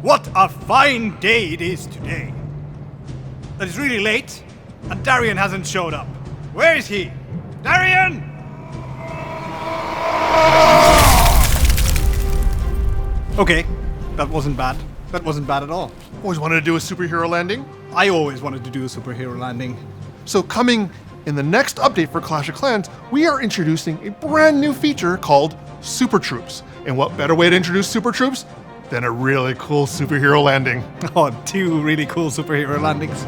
What a fine day it is today. It is really late, and Darian hasn't showed up. Where is he? Darian! Okay, that wasn't bad. That wasn't bad at all. Always wanted to do a superhero landing? I always wanted to do a superhero landing. So coming in the next update for Clash of Clans, we are introducing a brand new feature called Super Troops. And what better way to introduce Super Troops than a really cool superhero landing? Oh, 2 really cool superhero landings.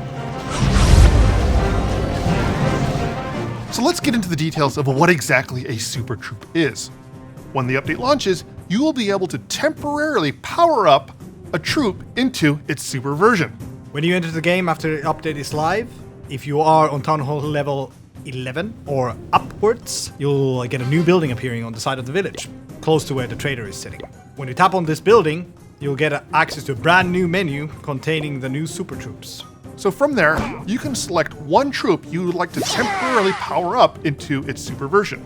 So let's get into the details of what exactly a Super Troop is. When the update launches, you will be able to temporarily power up a troop into its super version. When you enter the game after the update is live, if you are on Town Hall level 11 or upwards, you'll get a new building appearing on the side of the village, close to where the trader is sitting. When you tap on this building, you'll get access to a brand new menu containing the new super troops. So from there, you can select one troop you would like to temporarily power up into its super version.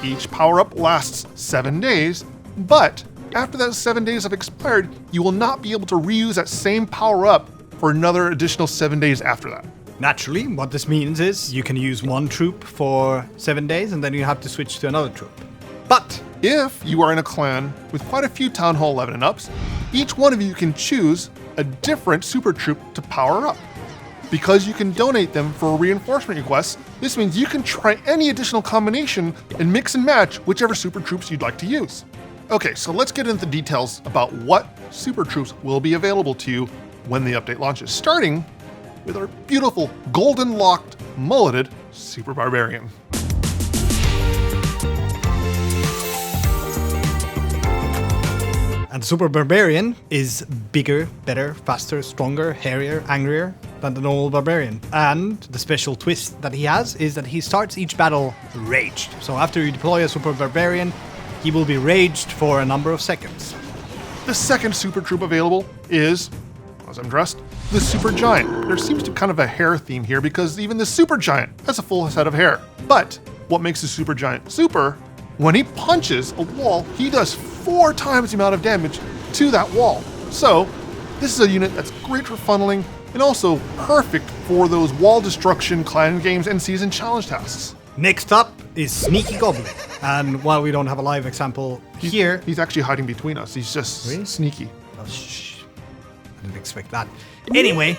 Each power-up lasts 7 days, but after that 7 days have expired, you will not be able to reuse that same power-up for another additional 7 days after that. Naturally, what this means is you can use one troop for 7 days and then you have to switch to another troop. But if you are in a clan with quite a few Town Hall 11 and ups, each one of you can choose a different super troop to power up. Because you can donate them for reinforcement requests, this means you can try any additional combination and mix and match whichever super troops you'd like to use. Okay, so let's get into the details about what super troops will be available to you when the update launches, starting with our beautiful golden locked mulleted Super Barbarian. And Super Barbarian is bigger, better, faster, stronger, hairier, angrier than the normal Barbarian. And the special twist that he has is that he starts each battle raged. So after you deploy a Super Barbarian, he will be raged for a number of seconds. The second super troop available is, as I'm dressed, the Super Giant. There seems to be kind of a hair theme here because even the Super Giant has a full set of hair. But what makes the Super Giant super? When he punches a wall, he does 4 times the amount of damage to that wall. So this is a unit that's great for funneling and also perfect for those wall destruction clan games and season challenge tasks. Next up is Sneaky Goblin. And while we don't have a live example here... He's actually hiding between us. He's just Really? sneaky. Oh, shh. I didn't expect that. Anyway,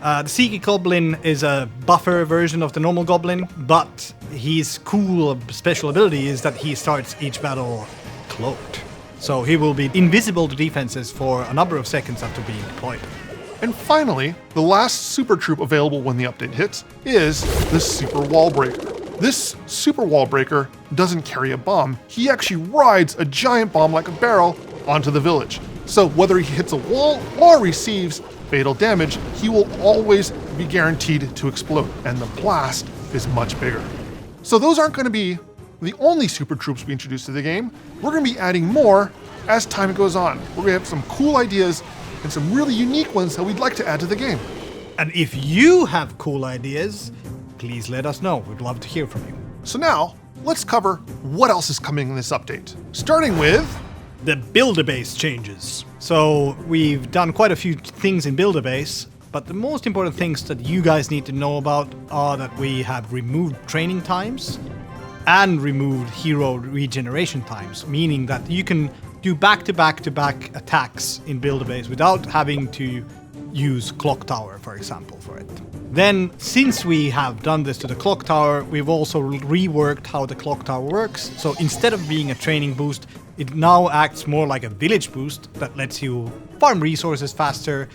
the Sneaky Goblin is a buffer version of the normal Goblin, but his cool special ability is that he starts each battle cloaked. So he will be invisible to defenses for a number of seconds after being deployed. And finally, the last super troop available when the update hits is the Super Wall Breaker. This Super Wall Breaker doesn't carry a bomb. He actually rides a giant bomb like a barrel onto the village. So whether he hits a wall or receives fatal damage, he will always be guaranteed to explode, and the blast is much bigger. So those aren't going to be the only super troops we introduce to the game. We're going to be adding more as time goes on. We're going to have some cool ideas and some really unique ones that we'd like to add to the game. And if you have cool ideas, please let us know. We'd love to hear from you. So now, let's cover what else is coming in this update. Starting with the Build-A-Base changes. So we've done quite a few things in Build-A-Base, but the most important things that you guys need to know about are that we have removed training times and removed hero regeneration times, meaning that you can do back-to-back-to-back attacks in Build-A-Base without having to use Clock Tower, for example, for it. Then, since we have done this to the Clock Tower, we've also reworked how the Clock Tower works. So instead of being a training boost, it now acts more like a village boost that lets you farm resources faster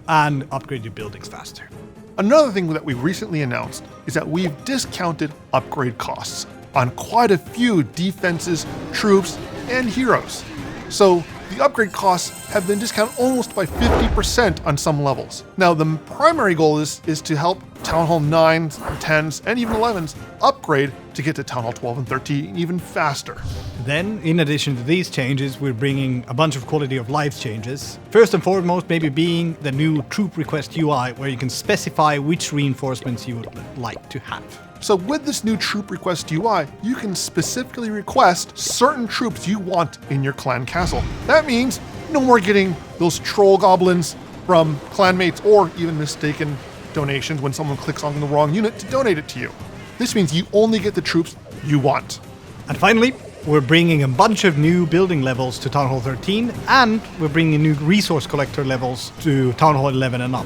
and upgrade your buildings faster. Another thing that we recently announced is that we've discounted upgrade costs on quite a few defenses, troops, and heroes. So the upgrade costs have been discounted almost by 50% on some levels. Now the primary goal is to help Town Hall 9s, 10s, and even 11s upgrade to get to Town Hall 12 and 13 even faster. Then, in addition to these changes, we're bringing a bunch of quality of life changes. First and foremost, maybe being the new troop request UI, where you can specify which reinforcements you would like to have. So with this new troop request UI, you can specifically request certain troops you want in your clan castle. That means No more getting those troll goblins from clanmates or even mistaken donations when someone clicks on the wrong unit to donate it to you. This means you only get the troops you want. And finally, we're bringing a bunch of new building levels to Town Hall 13, and we're bringing new resource collector levels to Town Hall 11 and up.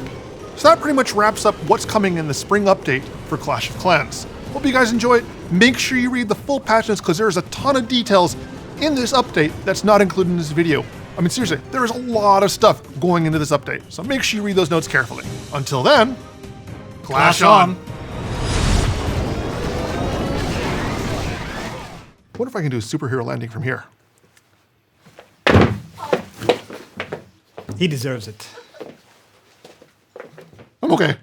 So that pretty much wraps up what's coming in the spring update for Clash of Clans. Hope you guys enjoy it. Make sure you read the full patch notes because there's a ton of details in this update that's not included in this video. I mean, seriously, there is a lot of stuff going into this update, so make sure you read those notes carefully. Until then, clash on! What if I can do a superhero landing from here? He deserves it. I'm okay.